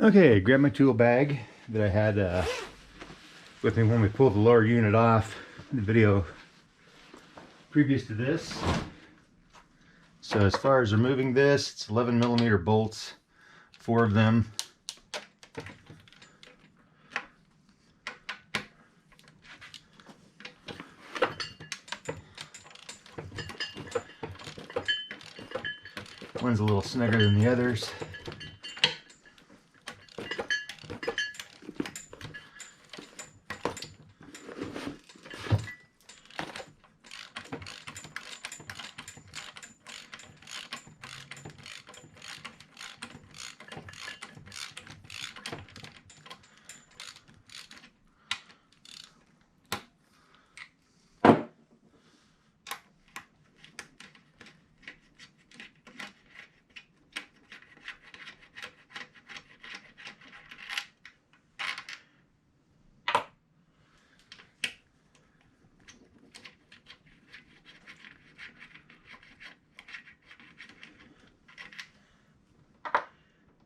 Okay, grab my tool bag that I had with me when we pulled the lower unit off in the video previous to this. So as far as removing this, it's 11mm bolts, 4 of them. One's a little snugger than the others.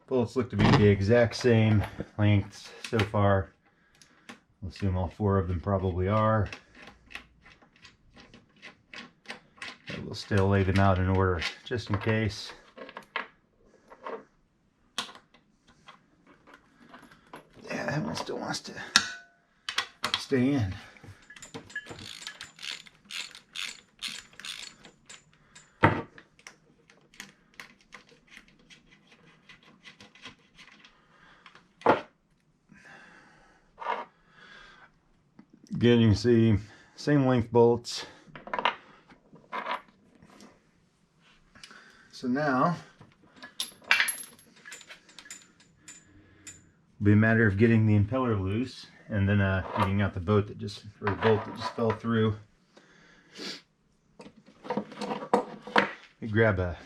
Bolts look to be the exact same lengths so far. I'll assume all 4 of them probably are. But we'll still lay them out in order just in case. Yeah, that one still wants to stay in. Again, you can see same length bolts. So now it'll be a matter of getting the impeller loose and then getting out the bolt that just fell through. You grab a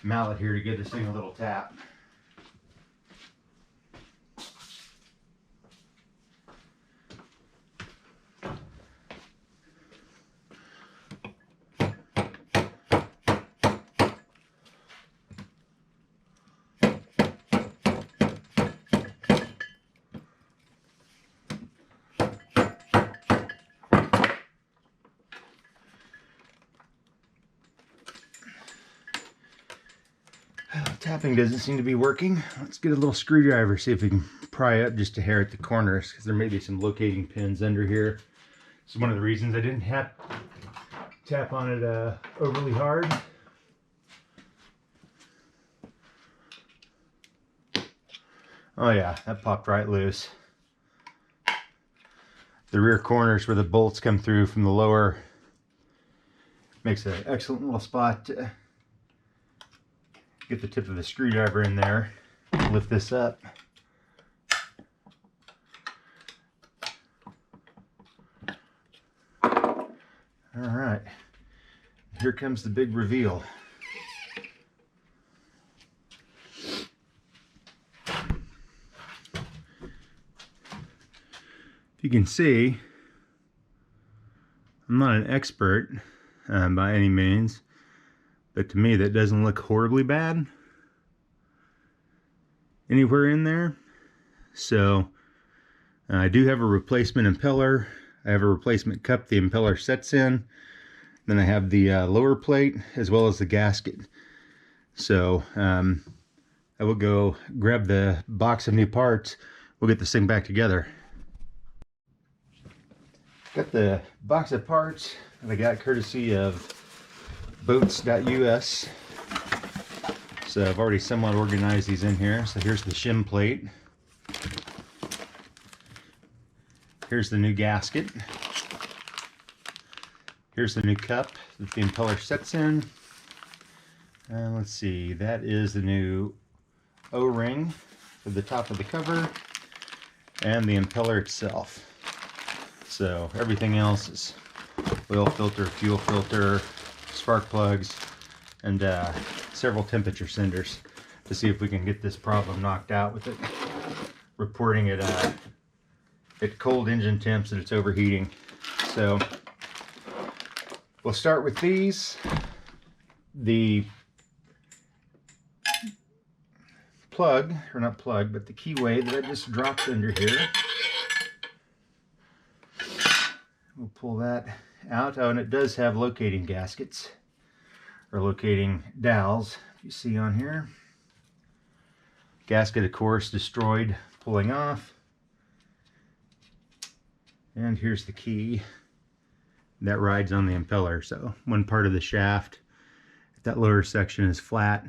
mallet here to give this thing a little tap. Tapping doesn't seem to be working. Let's get a little screwdriver, see if we can pry up just a hair at the corners, because there may be some locating pins under here. This is one of the reasons I didn't tap on it overly hard. Oh yeah, that popped right loose. The rear corners where the bolts come through from the lower makes an excellent little spot to get the tip of the screwdriver in there, lift this up. All right, here comes the big reveal. You can see I'm not an expert by any means, but to me that doesn't look horribly bad anywhere in there. So I do have a replacement impeller. I have a replacement cup the impeller sets in. Then I have the lower plate as well as the gasket. So I will go grab the box of new parts. We'll get this thing back together. Got the box of parts that I got courtesy of boats.us. So I've already somewhat organized these in here. So here's the shim plate. Here's the new gasket. Here's the new cup that the impeller sets in. And let's see, that is the new O-ring for the top of the cover and the impeller itself. So everything else is oil filter, fuel filter, spark plugs, and several temperature senders to see if we can get this problem knocked out with it reporting it at cold engine temps that it's overheating. So we'll start with these. The plug, or not plug, but the keyway that I just dropped under here. We'll pull that out. Oh, and it does have locating gaskets, or locating dowels, if you see on here. Gasket, of course, destroyed, pulling off. And here's the key that rides on the impeller. So one part of the shaft, that lower section is flat.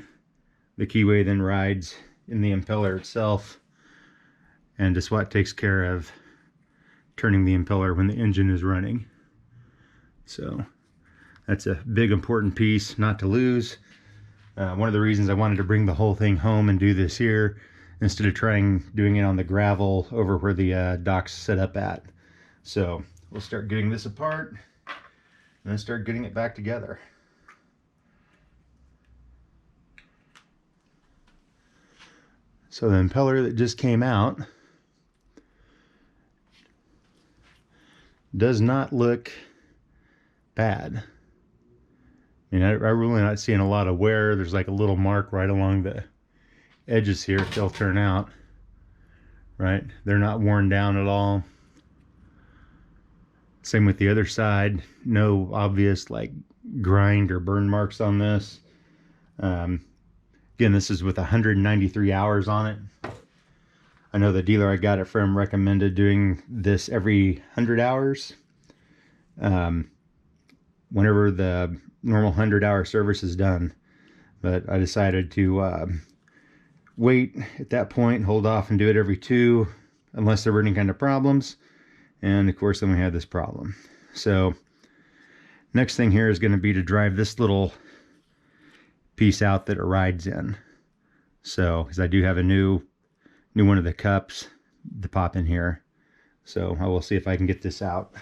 The keyway then rides in the impeller itself, and is what takes care of turning the impeller when the engine is running. So that's a big important piece not to lose. One of the reasons I wanted to bring the whole thing home and do this here instead of doing it on the gravel over where the dock's set up at. So we'll start getting this apart and then start getting it back together. So the impeller that just came out does not look bad. I mean, I'm really not seeing a lot of wear. There's like a little mark right along the edges here if they'll turn out. Right? They're not worn down at all. Same with the other side. No obvious like grind or burn marks on this. Again, this is with 193 hours on it. I know the dealer I got it from recommended doing this every 100 hours. Whenever the normal 100-hour service is done. But I decided to wait at that point, hold off and do it every 2, unless there were any kind of problems. And of course, then we had this problem. So next thing here is going to be to drive this little piece out that it rides in. So, because I do have a new one of the cups to pop in here. So I will see if I can get this out.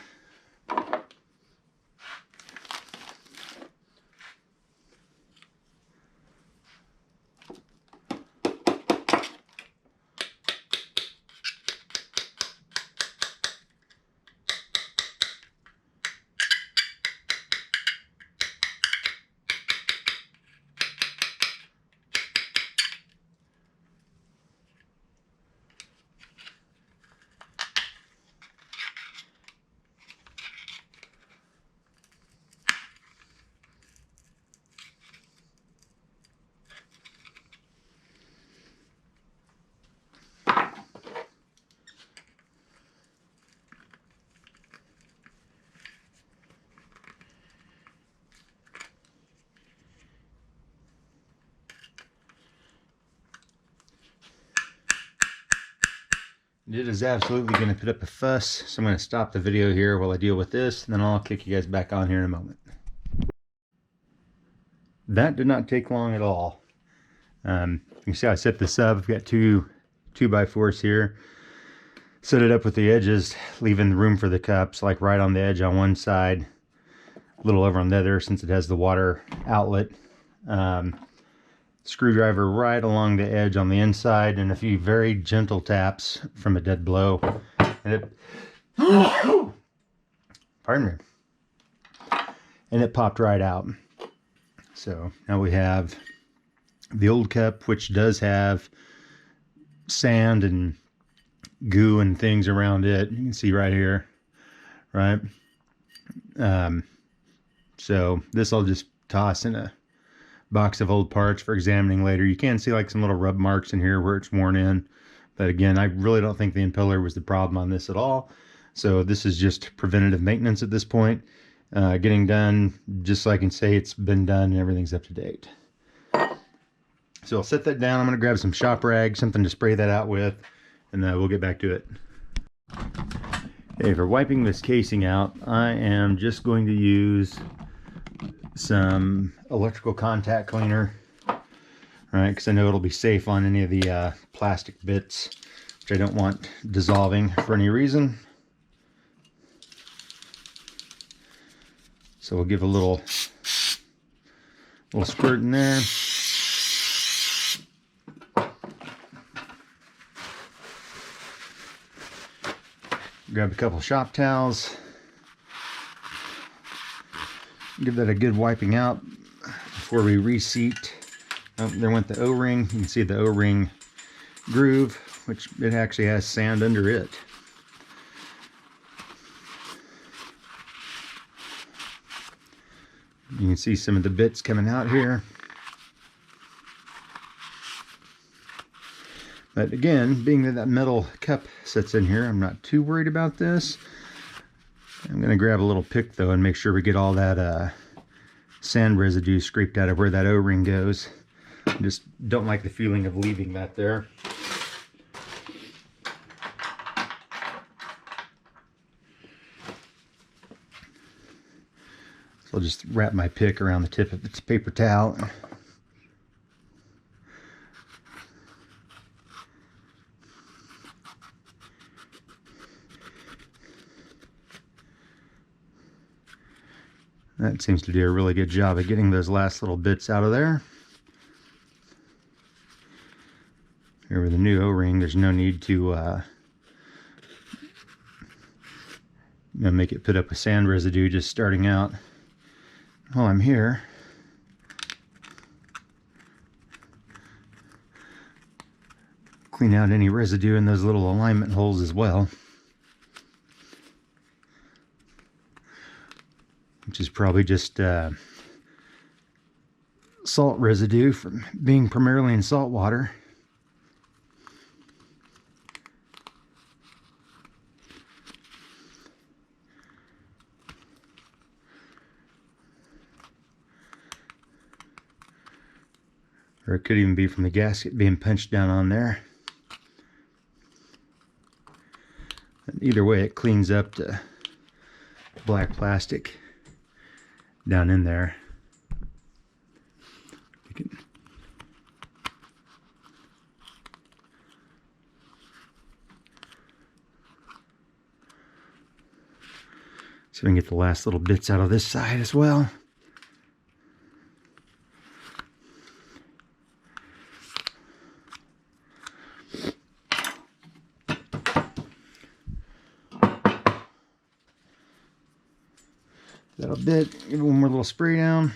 It is absolutely going to put up a fuss, so I'm going to stop the video here while I deal with this, and then I'll kick you guys back on here in a moment. That did not take long at all. You can see I set this up. I've got two 2x4s here. Set it up with the edges, leaving room for the cups, like right on the edge on one side, a little over on the other since it has the water outlet. Screwdriver right along the edge on the inside, and a few very gentle taps from a dead blow, and it pardon me, and it popped right out. So now we have the old cup, which does have sand and goo and things around it. You can see right here, right? So this I'll just toss in a box of old parts for examining later. You can see like some little rub marks in here where it's worn in, but again, I really don't think the impeller was the problem on this at all. So this is just preventative maintenance at this point, getting done just so I can say it's been done and everything's up to date. So I'll set that down. I'm going to grab some shop rag, something to spray that out with, and we'll get back to it. Okay, for wiping this casing out, I am just going to use some electrical contact cleaner, right? Because I know it'll be safe on any of the plastic bits, which I don't want dissolving for any reason. So we'll give a little squirt in there. Grab a couple shop towels. Give that a good wiping out before we reseat. Oh, there went the O-ring. You can see the O-ring groove, which it actually has sand under it. You can see some of the bits coming out here. But again, being that that metal cup sits in here, I'm not too worried about this. I'm going to grab a little pick though and make sure we get all that sand residue scraped out of where that O-ring goes. I just don't like the feeling of leaving that there. So I'll just wrap my pick around the tip of the paper towel. That seems to do a really good job of getting those last little bits out of there. Here with the new O-ring, there's no need to make it put up with sand residue just starting out. While I'm here, clean out any residue in those little alignment holes as well, which is probably just salt residue from being primarily in salt water. Or it could even be from the gasket being punched down on there. And either way, it cleans up the black plastic down in there. So we can get the last little bits out of this side as well. That'll bit. Give it one more little spray down.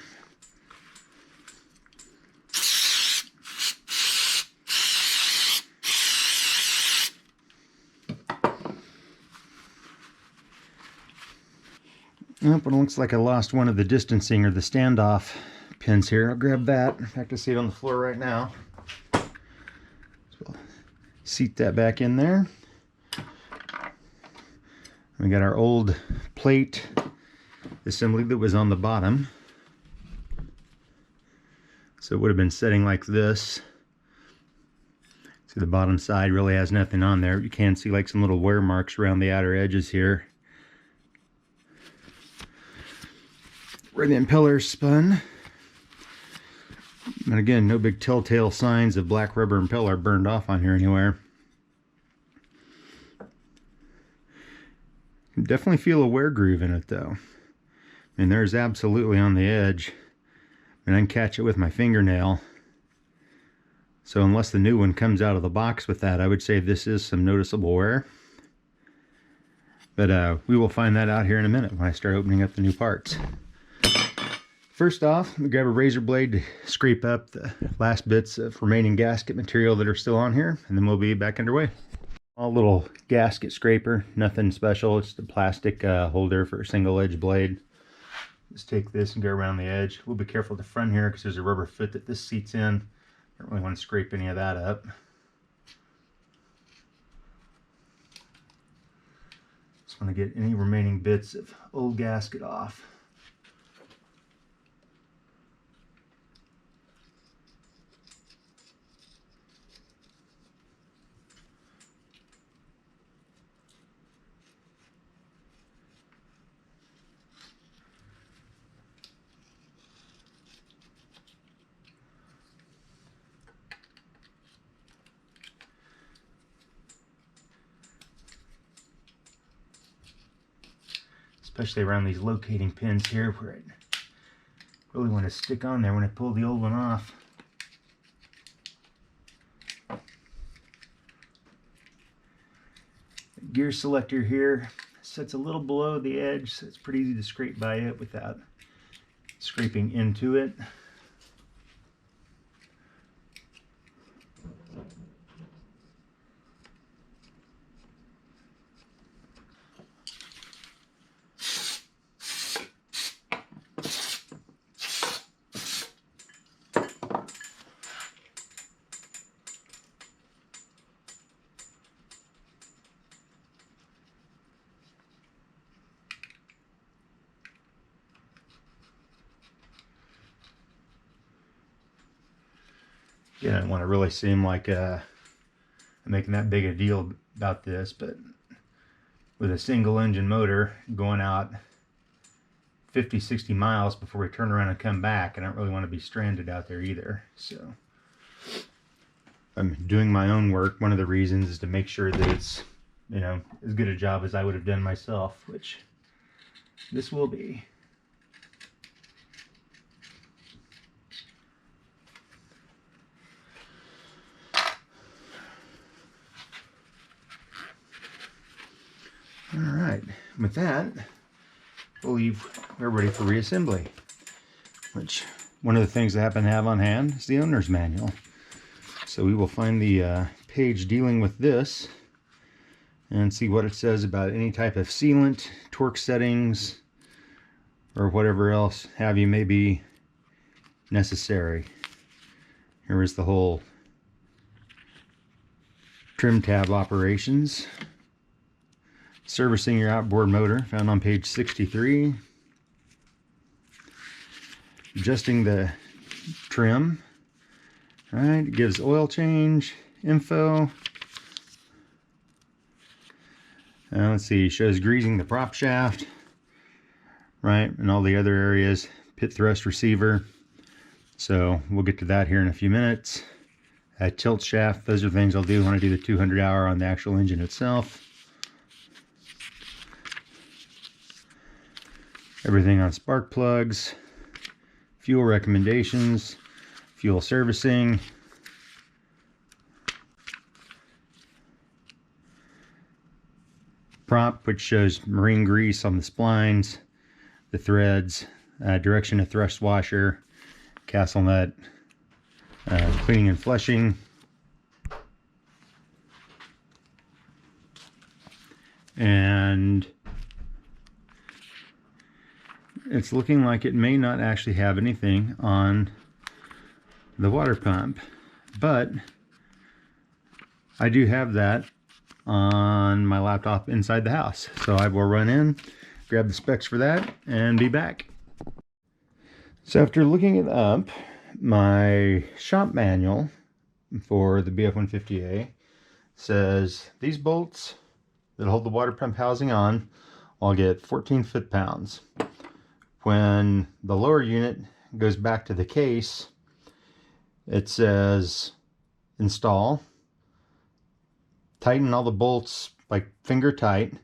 Oh, but it looks like I lost one of the distancing or the standoff pins here. I'll grab that. In fact, I see it on the floor right now. So we'll seat that back in there. We got our old plate assembly that was on the bottom. So it would have been setting like this. See, the bottom side really has nothing on there. You can see like some little wear marks around the outer edges here, where the impeller spun. And again, no big telltale signs of black rubber impeller burned off on here anywhere. You can definitely feel a wear groove in it though. And there's absolutely on the edge. And I can catch it with my fingernail. So unless the new one comes out of the box with that, I would say this is some noticeable wear. But we will find that out here in a minute when I start opening up the new parts. First off, let me grab a razor blade to scrape up the last bits of remaining gasket material that are still on here, and then we'll be back underway. A little gasket scraper, nothing special, it's the plastic holder for a single edge blade. Just take this and go around the edge. We'll be careful at the front here because there's a rubber foot that this seats in. Don't really want to scrape any of that up. Just want to get any remaining bits of old gasket off. Especially around these locating pins here where I really want to stick on there when I pull the old one off. The gear selector here sits a little below the edge, so it's pretty easy to scrape by it without scraping into it. You don't want to really seem like I'm making that big a deal about this, but with a single engine motor going out 50, 60 miles before we turn around and come back, I don't really want to be stranded out there either. So I'm doing my own work. One of the reasons is to make sure that it's, you know, as good a job as I would have done myself, which this will be. All right, with that, we're ready for reassembly, which one of the things I happen to have on hand is the owner's manual. So we will find the page dealing with this and see what it says about any type of sealant, torque settings, or whatever else have you may be necessary. Here is the whole trim tab operations. Servicing your outboard motor, found on page 63. Adjusting the trim. All right, it gives oil change info. Let's see, shows greasing the prop shaft, right, and all the other areas. Pit thrust receiver. So we'll get to that here in a few minutes. Tilt shaft, those are things I'll do when I do the 200 hour on the actual engine itself. Everything on spark plugs, fuel recommendations, fuel servicing, prop, which shows marine grease on the splines, the threads, direction of thrust washer, castle nut, cleaning and flushing, and it's looking like it may not actually have anything on the water pump, but I do have that on my laptop inside the house. So I will run in, grab the specs for that, and be back. So after looking it up, my shop manual for the BF150A says these bolts that hold the water pump housing on, I'll get 14 foot-pounds. When the lower unit goes back to the case, it says install, tighten all the bolts like finger tight,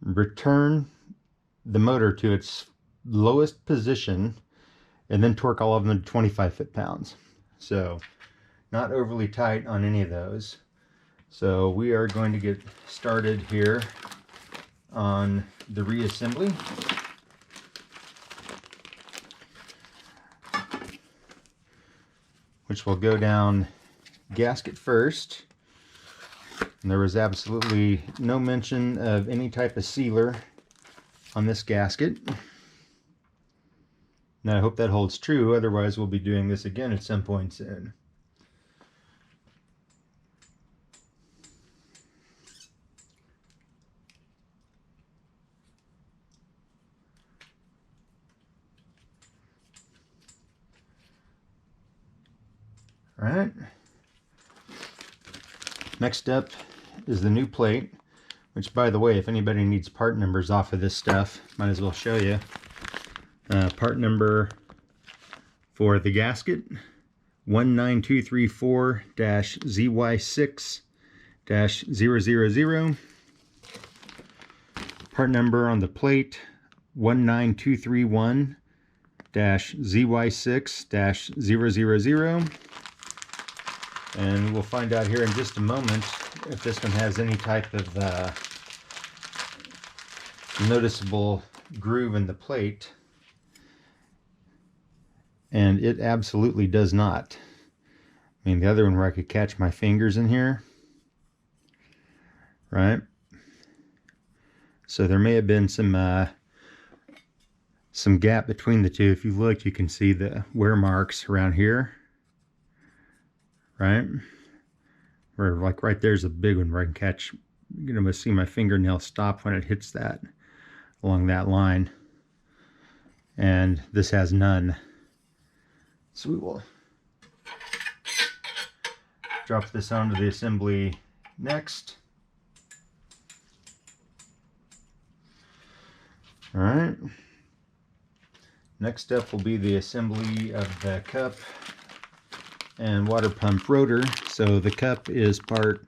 return the motor to its lowest position, and then torque all of them to 25 foot-pounds. So not overly tight on any of those. So we are going to get started here on the reassembly. Which will go down gasket first. And there was absolutely no mention of any type of sealer on this gasket. And I hope that holds true, otherwise we'll be doing this again at some point soon. Alright, next up is the new plate, which, by the way, if anybody needs part numbers off of this stuff, might as well show you. Part number for the gasket, 19234-ZY6-000. Part number on the plate, 19231-ZY6-000. And we'll find out here in just a moment if this one has any type of noticeable groove in the plate. And it absolutely does not. I mean, the other one where I could catch my fingers in here, right? So there may have been some gap between the two. If you look, you can see the wear marks around here. Right? Where, like, right there's a big one where I can catch, you're going to see my fingernail stop when it hits that, along that line. And this has none. So we will drop this onto the assembly next. Alright. Next up will be the assembly of the cup and water pump rotor. So the cup is part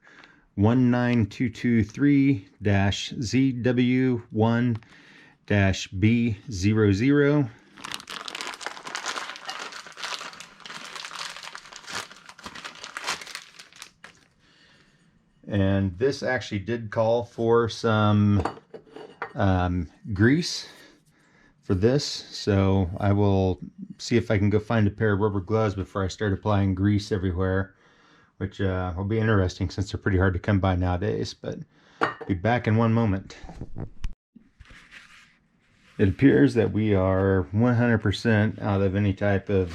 19223-ZW1-B00. And this actually did call for some grease for this, so I will see if I can go find a pair of rubber gloves before I start applying grease everywhere, which will be interesting since they're pretty hard to come by nowadays, but I'll be back in one moment. It appears that we are 100% out of any type of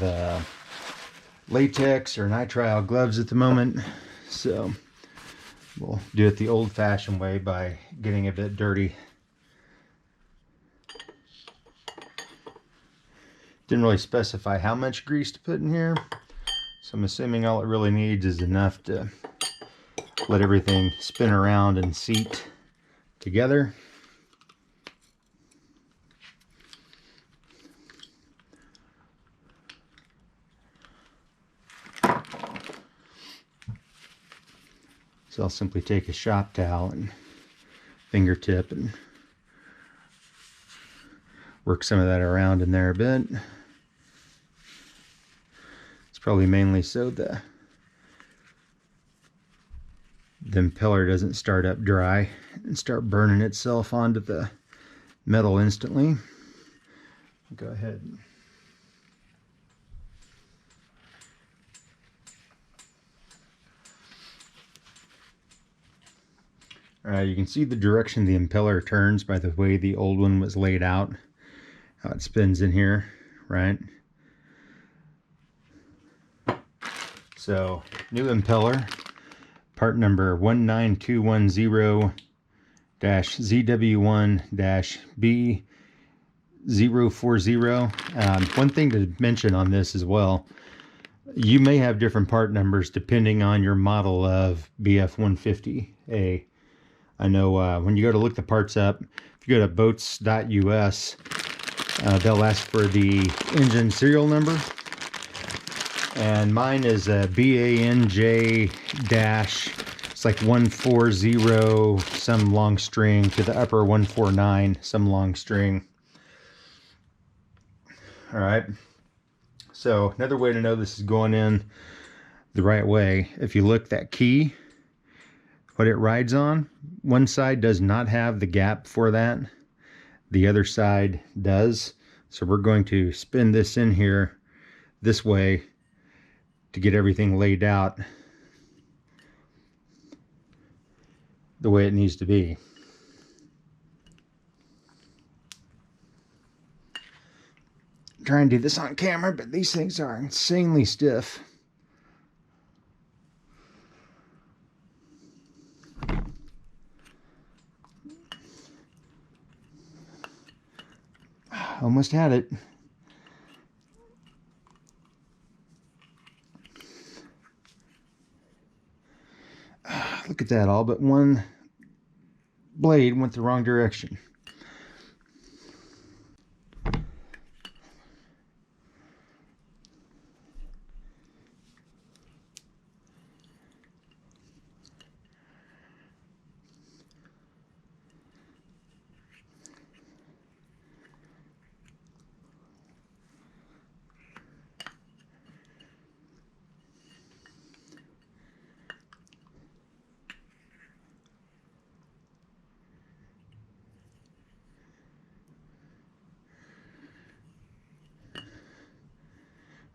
latex or nitrile gloves at the moment, so we'll do it the old-fashioned way by getting a bit dirty. Didn't really specify how much grease to put in here, so I'm assuming all it really needs is enough to let everything spin around and seat together. So I'll simply take a shop towel and fingertip and work some of that around in there a bit. It's probably mainly so the impeller doesn't start up dry and start burning itself onto the metal instantly. Go ahead. You can see the direction the impeller turns by the way the old one was laid out, how it spins in here, right? So, new impeller, part number 19210-ZW1-B040. One thing to mention on this as well, you may have different part numbers depending on your model of BF150A. I know when you go to look the parts up, if you go to boats.us, they'll ask for the engine serial number. And mine is a BANJ dash, it's like 140 some long string to the upper 149 some long string. Alright, so another way to know this is going in the right way, if you look that key, what it rides on, one side does not have the gap for that, the other side does. So we're going to spin this in here this way to get everything laid out the way it needs to be. I'm trying to do this on camera, but these things are insanely stiff. Almost had it. Look at that, all but one blade went the wrong direction.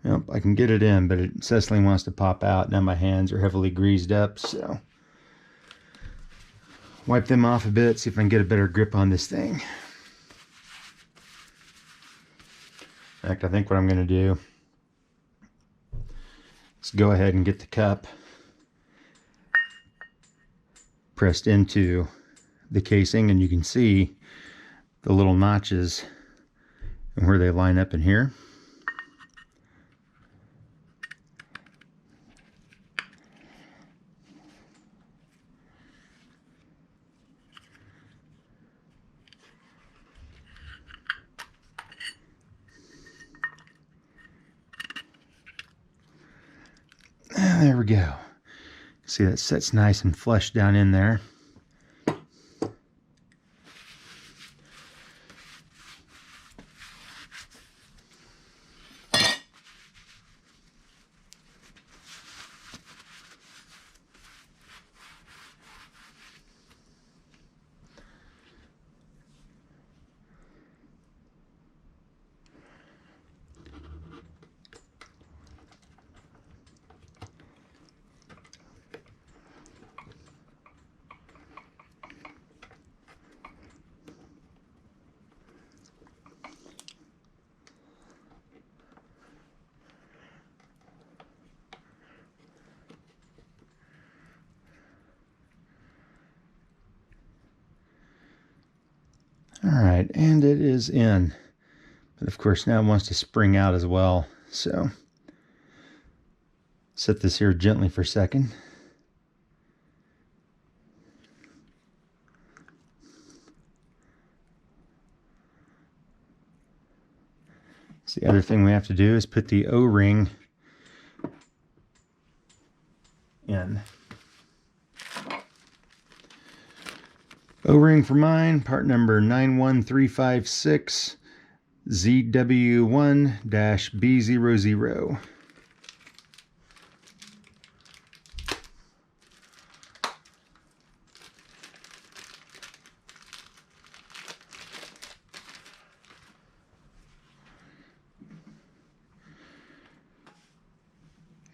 Yep, I can get it in, but it Cecily wants to pop out. Now my hands are heavily greased up, so wipe them off a bit, see if I can get a better grip on this thing. In fact, I think what I'm going to do is go ahead and get the cup pressed into the casing, and you can see the little notches and where they line up in here. There we go. See, that sets nice and flush down in there. Alright, and it is in. But of course now it wants to spring out as well. So set this here gently for a second. So the other thing we have to do is put the O-ring in. O-ring for mine, part number 91356 ZW1-B00.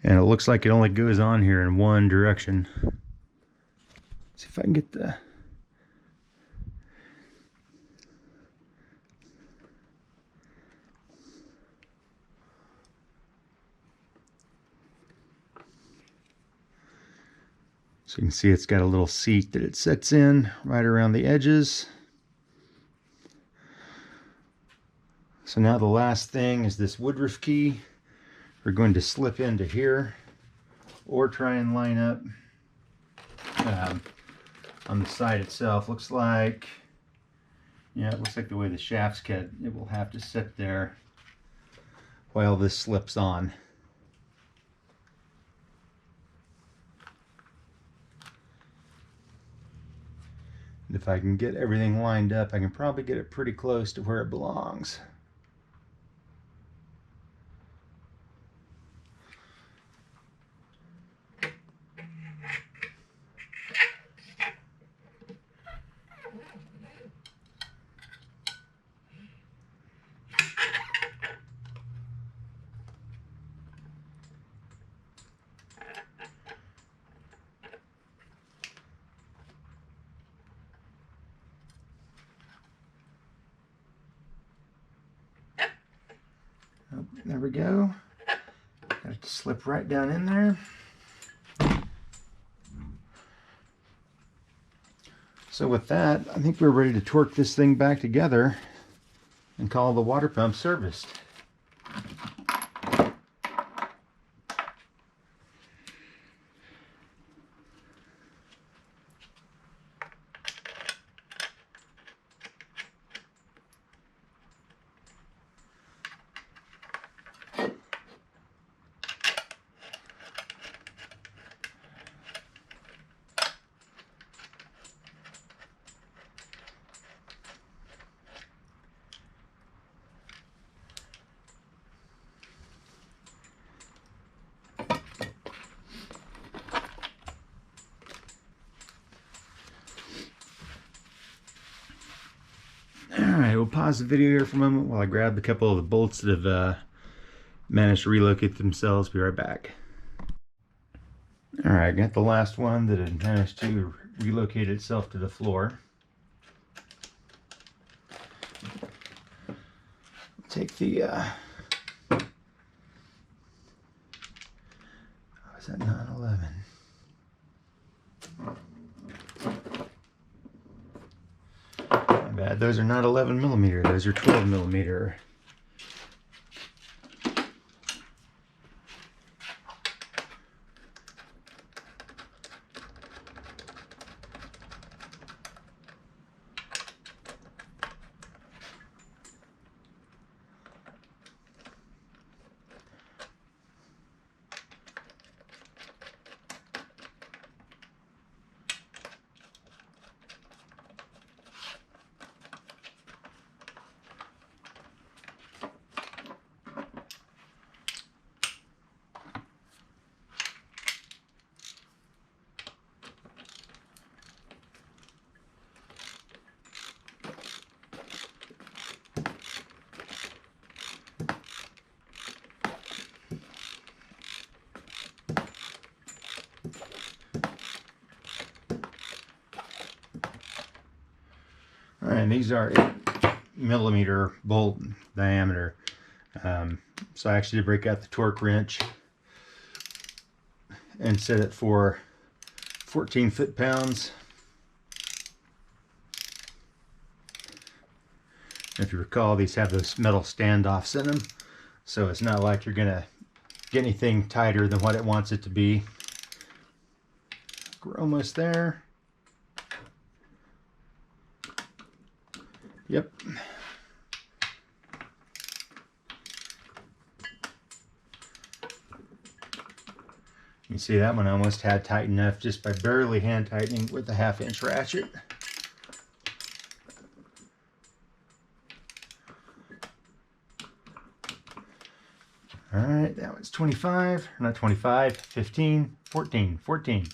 And it looks like it only goes on here in one direction. Let's see if I can get the... So you can see it's got a little seat that it sets in right around the edges. So now the last thing is this woodruff key. We're going to slip into here or try and line up on the side itself. Looks like, yeah, it looks like the way the shaft's cut, it will have to sit there while this slips on. If I can get everything lined up, I can probably get it pretty close to where it belongs. Oh, there we go. Got it to slip right down in there. So with that, I think we're ready to torque this thing back together and call the water pump serviced. Alright, we'll pause the video here for a moment while I grab a couple of the bolts that have managed to relocate themselves. Be right back. Alright, got the last one that had managed to relocate itself to the floor. Take the oh, is that 911? My bad, those are not 11mm, those are 12mm. All right, these are 8mm bolt diameter. So I actually did break out the torque wrench and set it for 14 foot-pounds. If you recall, these have those metal standoffs in them, so it's not like you're gonna get anything tighter than what it wants it to be. We're almost there. Yep. You see that one I almost had tight enough just by barely hand tightening with a 1/2-inch ratchet. All right, that one's 25, not 25, 15, 14, 14.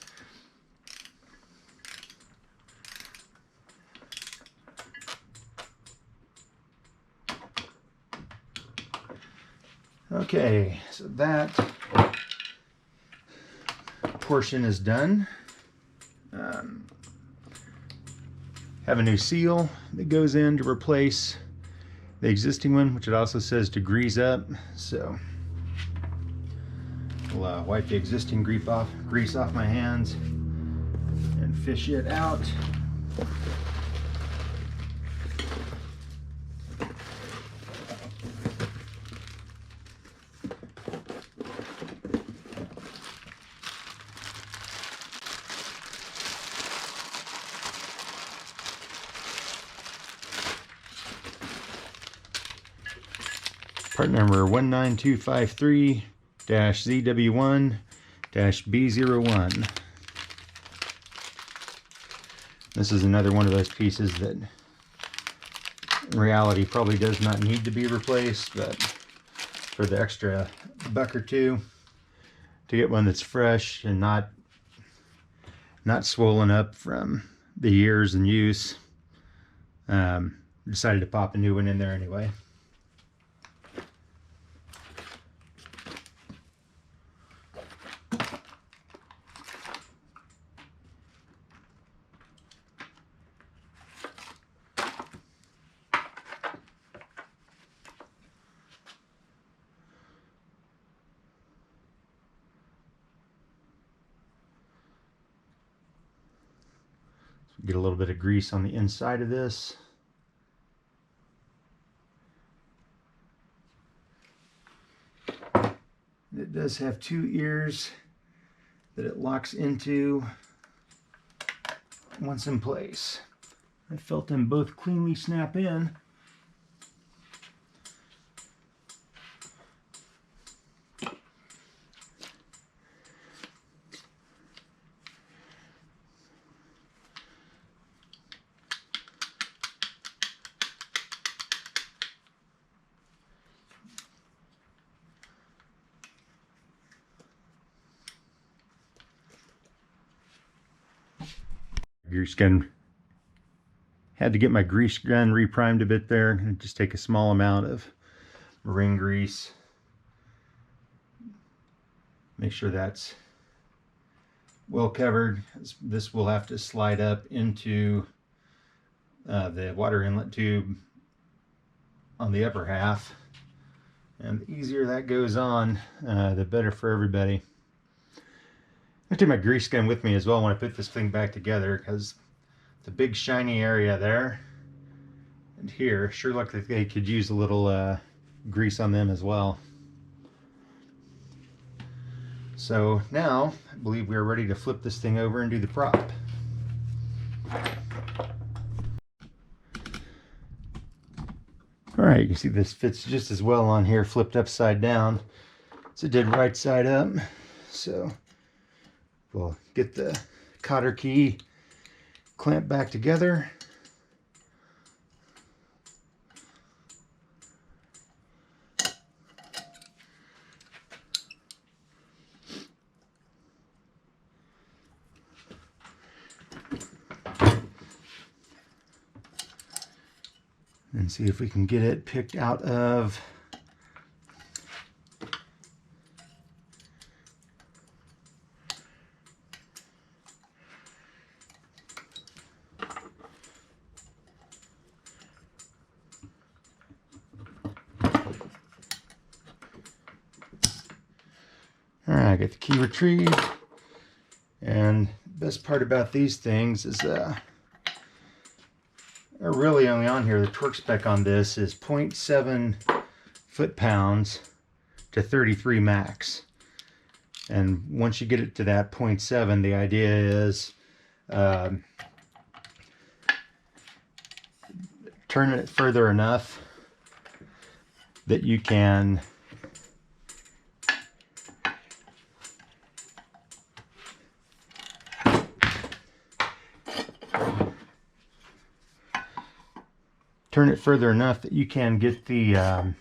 Okay, so that portion is done. Have a new seal that goes in to replace the existing one, which it also says to grease up. So we'll wipe the existing grease off my hands and fish it out. Part number 19253-ZW1-B01. This is another one of those pieces that in reality probably does not need to be replaced, but for the extra $1 or $2 to get one that's fresh and not swollen up from the years in use, decided to pop a new one in there anyway. Get a little bit of grease on the inside of this. It does have 2 ears that it locks into once in place. I felt them both cleanly snap in. Grease gun, had to get my grease gun reprimed a bit there, and just take a small amount of ring grease, make sure that's well covered. This will have to slide up into the water inlet tube on the upper half, and the easier that goes on, the better for everybody. I take my grease gun with me as well when I put this thing back together, because the big shiny area there and here sure look like they could use a little grease on them as well. So now I believe we are ready to flip this thing over and do the prop. Alright, you can see this fits just as well on here flipped upside down as it did right side up. So we'll get the cotter key clamped back together. And see if we can get it picked out of I get the key retrieved. And the best part about these things is they're really only on here. The torque spec on this is 0.7 foot-pounds to 33 max. And once you get it to that 0.7, the idea is turn it further enough that you can get the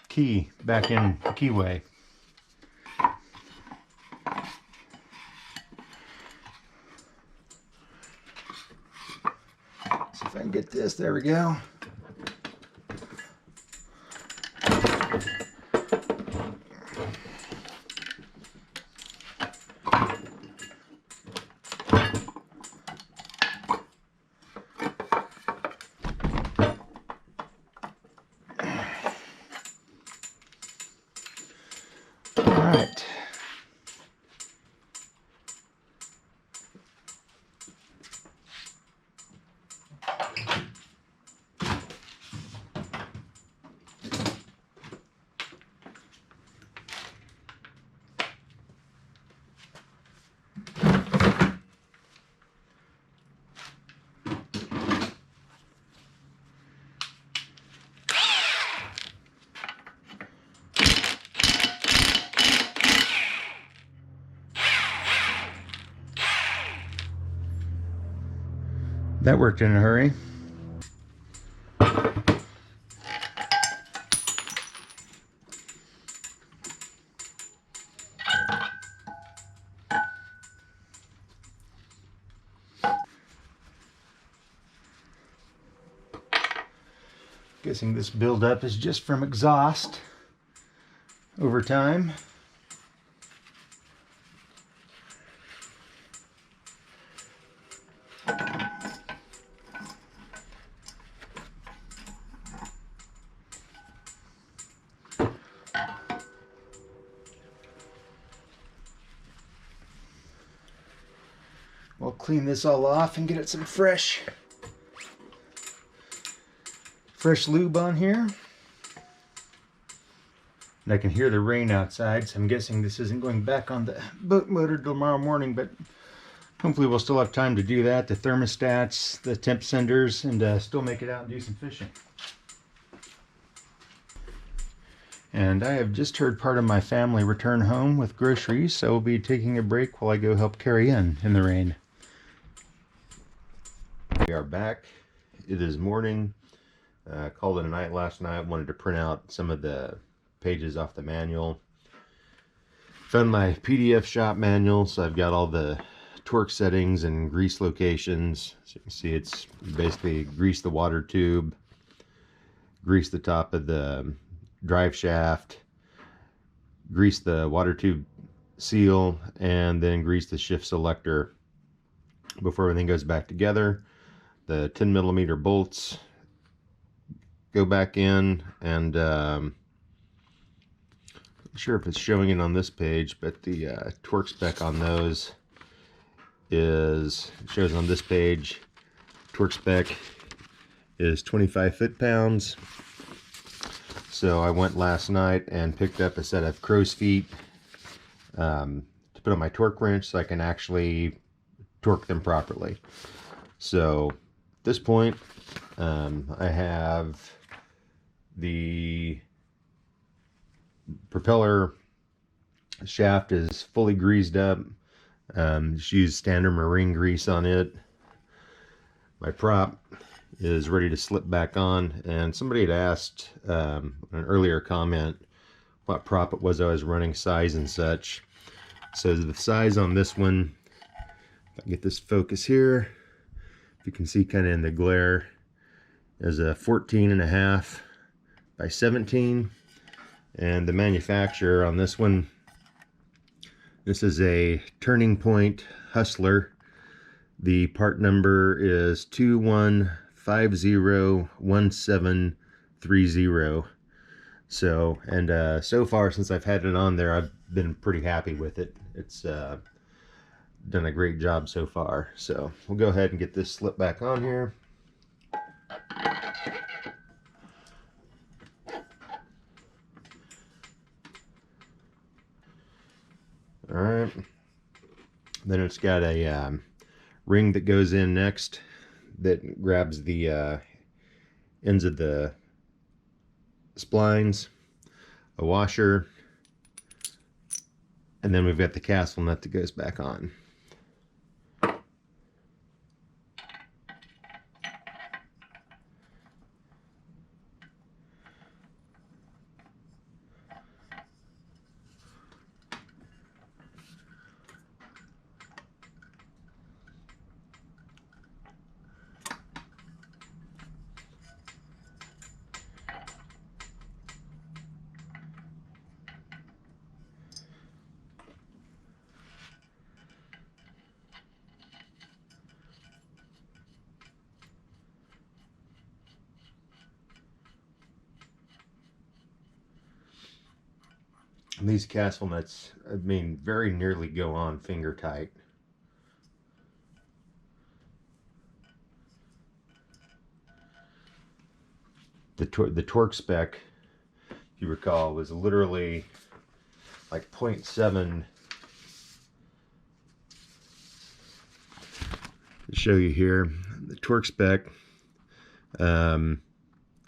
key back in the keyway. See if I can get this. There we go. Alright. That worked in a hurry. Guessing this buildup is just from exhaust over time. We'll clean this all off and get it some fresh lube on here. And I can hear the rain outside, so I'm guessing this isn't going back on the boat motor tomorrow morning, but hopefully we'll still have time to do that, the thermostats, the temp senders, and still make it out and do some fishing. And I have just heard part of my family return home with groceries, so we'll be taking a break while I go help carry in the rain. We are back. It is morning. Called it a night last night. Wanted to print out some of the pages off the manual. Found my PDF shop manual, so I've got all the torque settings and grease locations. So you can see it's basically grease the water tube, grease the top of the drive shaft, grease the water tube seal, and then grease the shift selector before everything goes back together. The 10mm bolts go back in, and not sure if it's showing it on this page, but the torque spec on those shows on this page. Torque spec is 25 foot-pounds. So I went last night and picked up a set of crow's feet to put on my torque wrench so I can actually torque them properly. So at this point, I have the propeller shaft is fully greased up. Just use standard marine grease on it. My prop is ready to slip back on, and somebody had asked an earlier comment what prop it was I was running, size and such. So the size on this one, if I can get this focus here, if you can see kind of in the glare, is a 14.5 by 17, and the manufacturer on this one, this is a Turning Point Hustler. The part number is 21501730. So, and so far since I've had it on there, I've been pretty happy with it. It's done a great job so far. So we'll go ahead and get this slip back on here. All right. Then it's got a ring that goes in next that grabs the ends of the splines, a washer, and then we've got the castle nut that goes back on. And these castle nuts, I mean, very nearly go on finger tight. The torque spec, if you recall, was literally like 0.7. To show you here, the torque spec, 1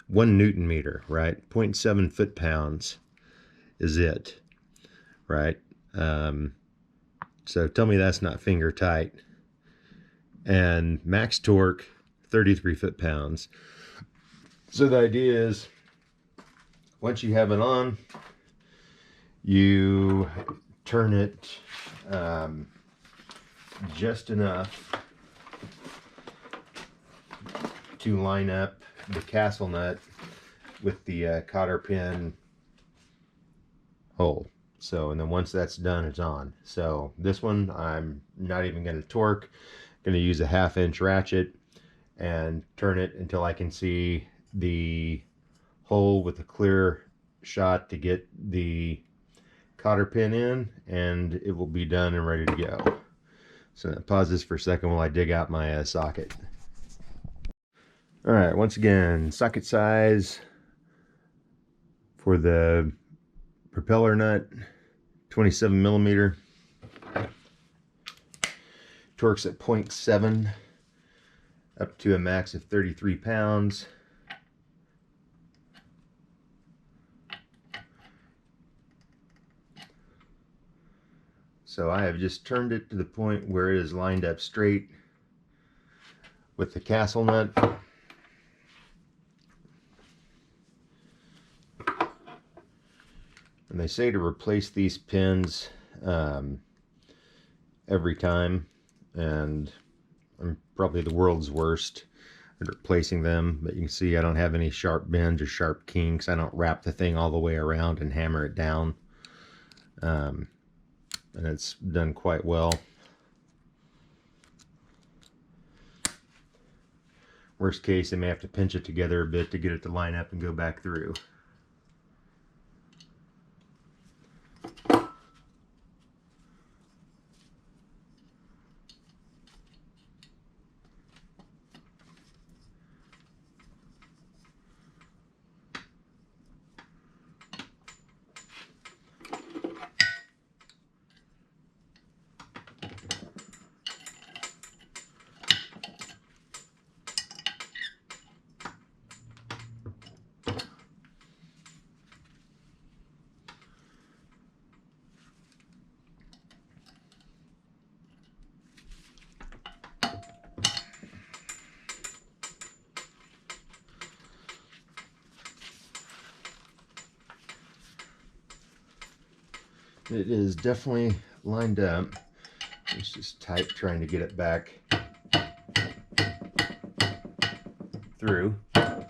Newton meter, right? 0.7 foot-pounds is it, right? So tell me that's not finger tight. And max torque, 33 foot-pounds. So the idea is, once you have it on, you turn it just enough to line up the castle nut with the cotter pin hole. So, and then once that's done, it's on. So this one, I'm not even going to torque. I'm going to use a 1/2 inch ratchet and turn it until I can see the hole with a clear shot to get the cotter pin in, and it will be done and ready to go. So pause this for a second while I dig out my socket. All right, once again, socket size for the propeller nut, 27 millimeter. Torque's at 0.7 up to a max of 33 pounds. So I have just turned it to the point where it is lined up straight with the castle nut. And they say to replace these pins every time, and I'm probably the world's worst at replacing them, but you can see I don't have any sharp bends or sharp kinks. I don't wrap the thing all the way around and hammer it down. And it's done quite well. Worst case, I may have to pinch it together a bit to get it to line up and go back through. It is definitely lined up. It's just tight trying to get it back through. And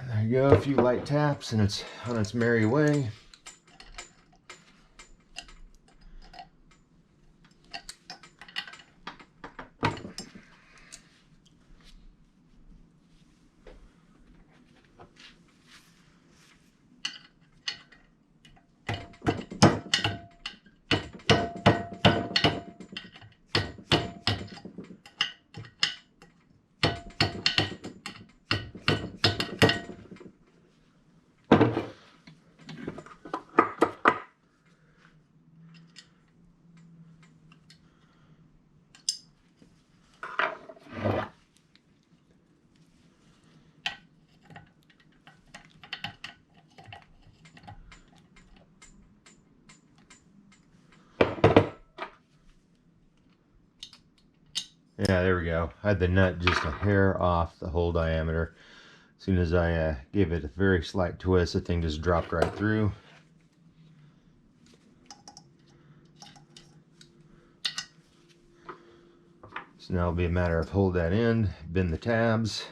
there you go, a few light taps and it's on its merry way. Yeah, there we go. I had the nut just a hair off the hole diameter. As soon as I gave it a very slight twist, the thing just dropped right through. So now it'll be a matter of hold that in, bend the tabs.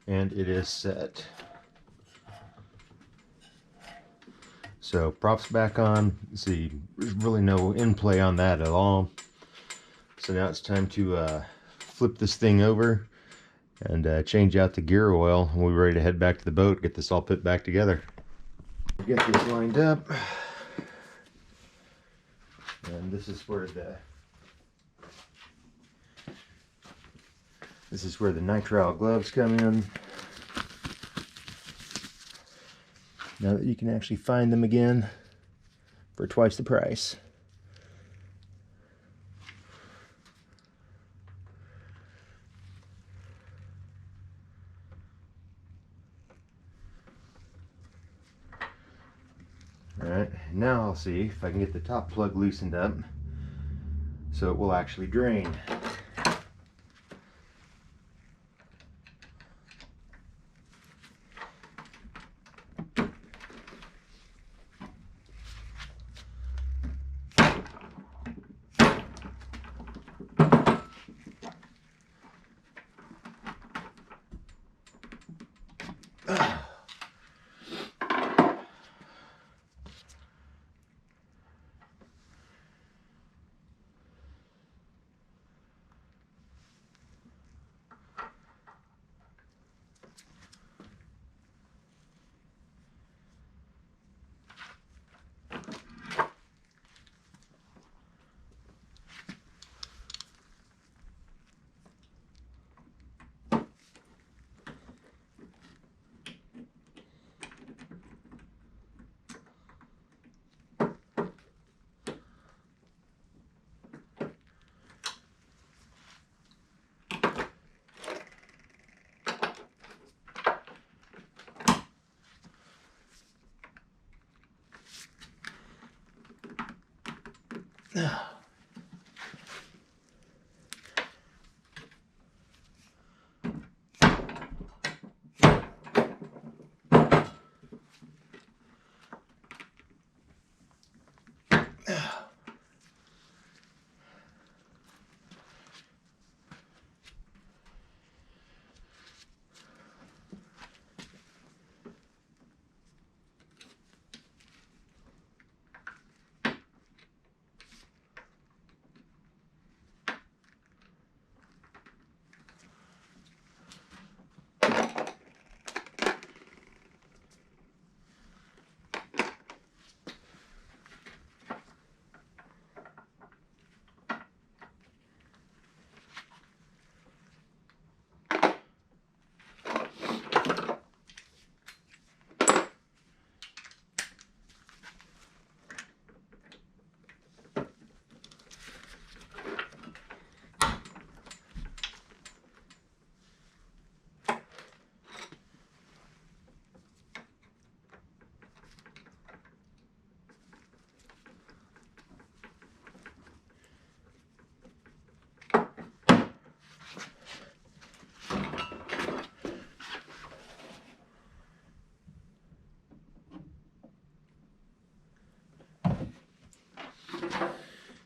And it is set. So props back on. See, there's really no in play on that at all. So now it's time to flip this thing over and change out the gear oil. And we're ready to head back to the boat, get this all put back together. Get this lined up. And this is where the nitrile gloves come in. Now that you can actually find them again for twice the price. Alright, now I'll see if I can get the top plug loosened up so it will actually drain.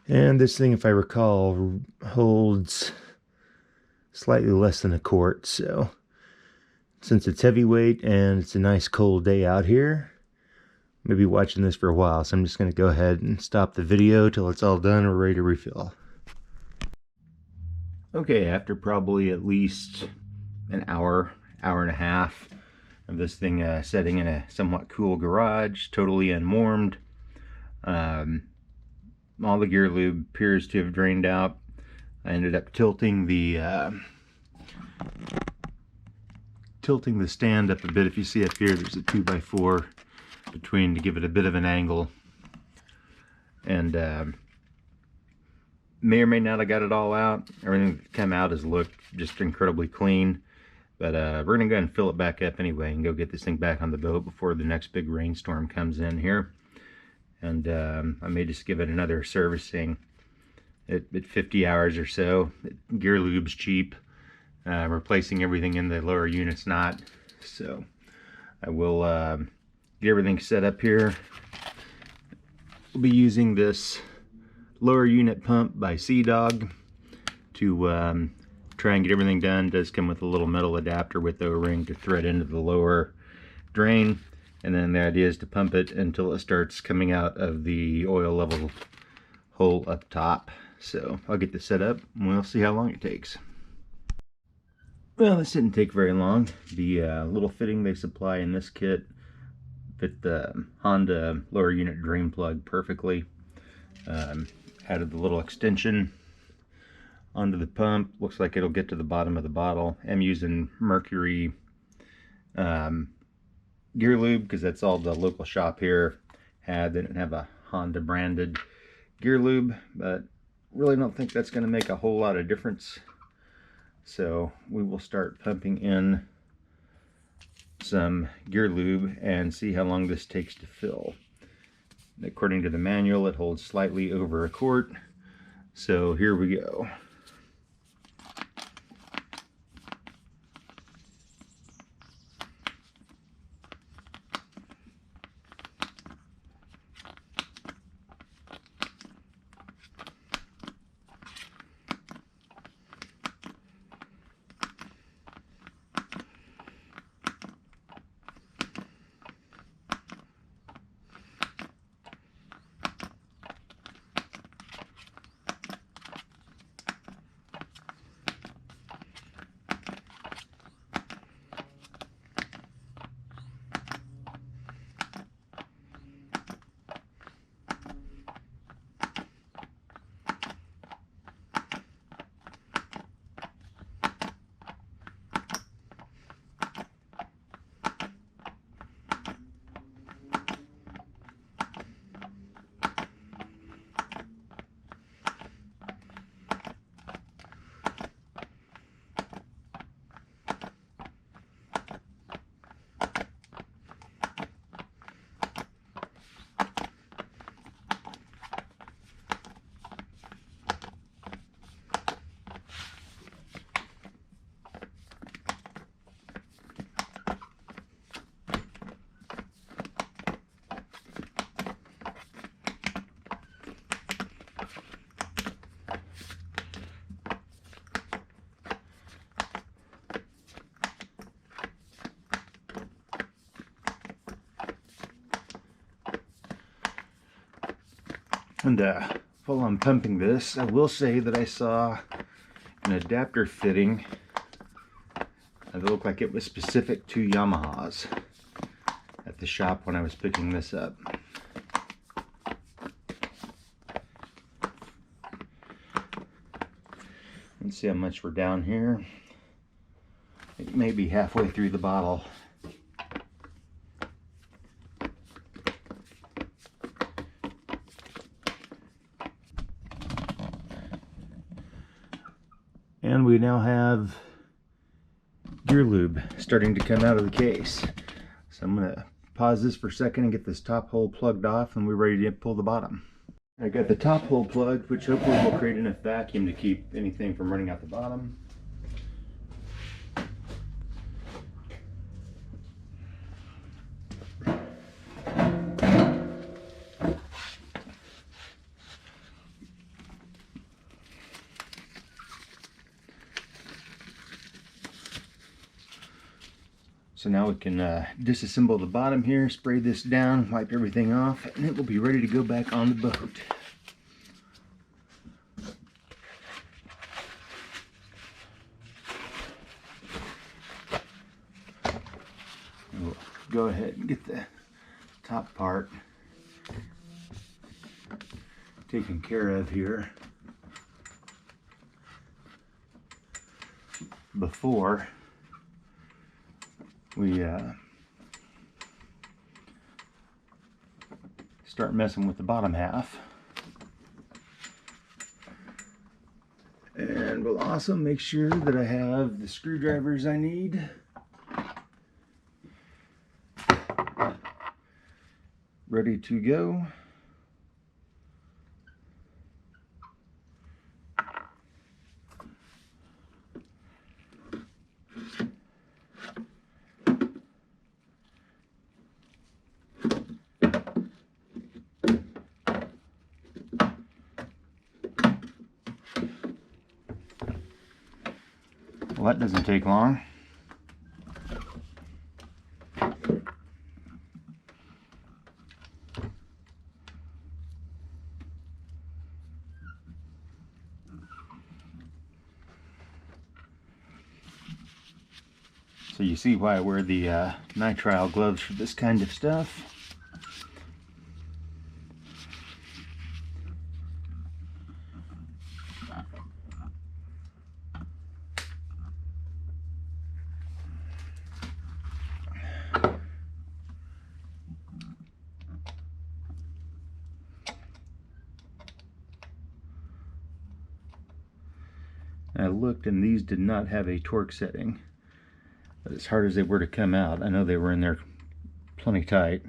And this thing, if I recall, holds slightly less than a quart. So since it's heavyweight and it's a nice cold day out here, I'm going to be watching this for a while. So I'm just going to go ahead and stop the video till it's all done and we're ready to refill. Okay, after probably at least an hour, hour and a half of this thing setting in a somewhat cool garage, totally unwarmed, all the gear lube appears to have drained out. I ended up tilting the stand up a bit. If you see up here, there's a 2x4 between to give it a bit of an angle, and may or may not have got it all out. Everything that came out has looked just incredibly clean. But we're gonna go ahead and fill it back up anyway and go get this thing back on the boat before the next big rainstorm comes in here. And I may just give it another servicing at 50 hours or so. Gear lube's cheap. Replacing everything in the lower unit's not. So I will get everything set up here. We'll be using this lower unit pump by Sea-Dog to try and get everything done. It does come with a little metal adapter with O-ring to thread into the lower drain, and then the idea is to pump it until it starts coming out of the oil level hole up top. So I'll get this set up and we'll see how long it takes. Well, this didn't take very long. The little fitting they supply in this kit fit the Honda lower unit drain plug perfectly. Added the little extension onto the pump. Looks like it'll get to the bottom of the bottle. I'm using Mercury gear lube because that's all the local shop here had. They didn't have a Honda branded gear lube, but really don't think that's going to make a whole lot of difference. So we will start pumping in some gear lube and see how long this takes to fill. According to the manual, it holds slightly over a quart. So here we go. And while I'm pumping this, I will say that I saw an adapter fitting that looked like it was specific to Yamahas at the shop when I was picking this up. Let's see how much we're down here. It may be halfway through the bottle. And we now have gear lube starting to come out of the case. So I'm going to pause this for a second and get this top hole plugged off, and we're ready to pull the bottom. I got the top hole plugged, which hopefully will create enough vacuum to keep anything from running out the bottom. So now we can disassemble the bottom here, spray this down, wipe everything off, and it will be ready to go back on the boat. We'll go ahead and get the top part taken care of here before we start messing with the bottom half. And will also make sure that I have the screwdrivers I need. Ready to go. Well, that doesn't take long. So you see why I wear the nitrile gloves for this kind of stuff. I looked and these did not have a torque setting. But as hard as they were to come out, I know they were in there plenty tight.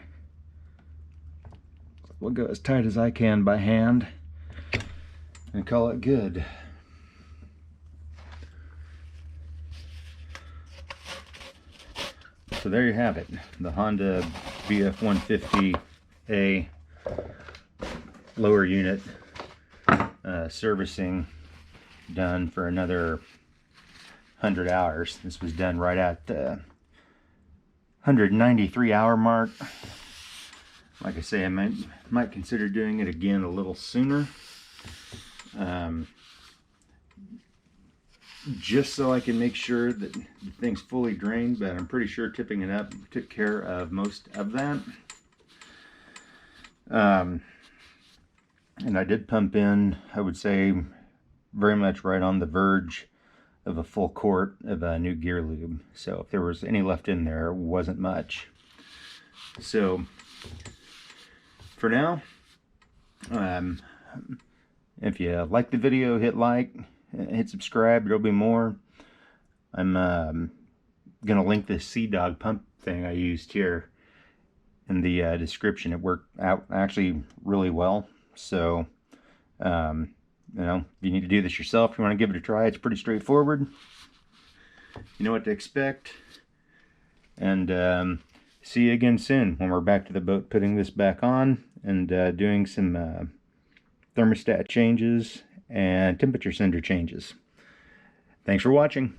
We'll go as tight as I can by hand and call it good. So there you have it, the Honda BF150A lower unit servicing done for another 100 hours. This was done right at the 193 hour mark. Like I say, I might consider doing it again a little sooner, just so I can make sure that the thing's fully drained, but I'm pretty sure tipping it up took care of most of that. And I did pump in, I would say, very much right on the verge of a full quart of a new gear lube. So if there was any left in there, it wasn't much. So for now, if you like the video, hit like, hit subscribe. There'll be more. I'm gonna link this Sea Dog pump thing I used here in the description. It worked out actually really well. So you know, you need to do this yourself. If you want to give it a try, it's pretty straightforward. You know what to expect. And see you again soon when we're back to the boat, putting this back on and doing some thermostat changes and temperature sender changes. Thanks for watching.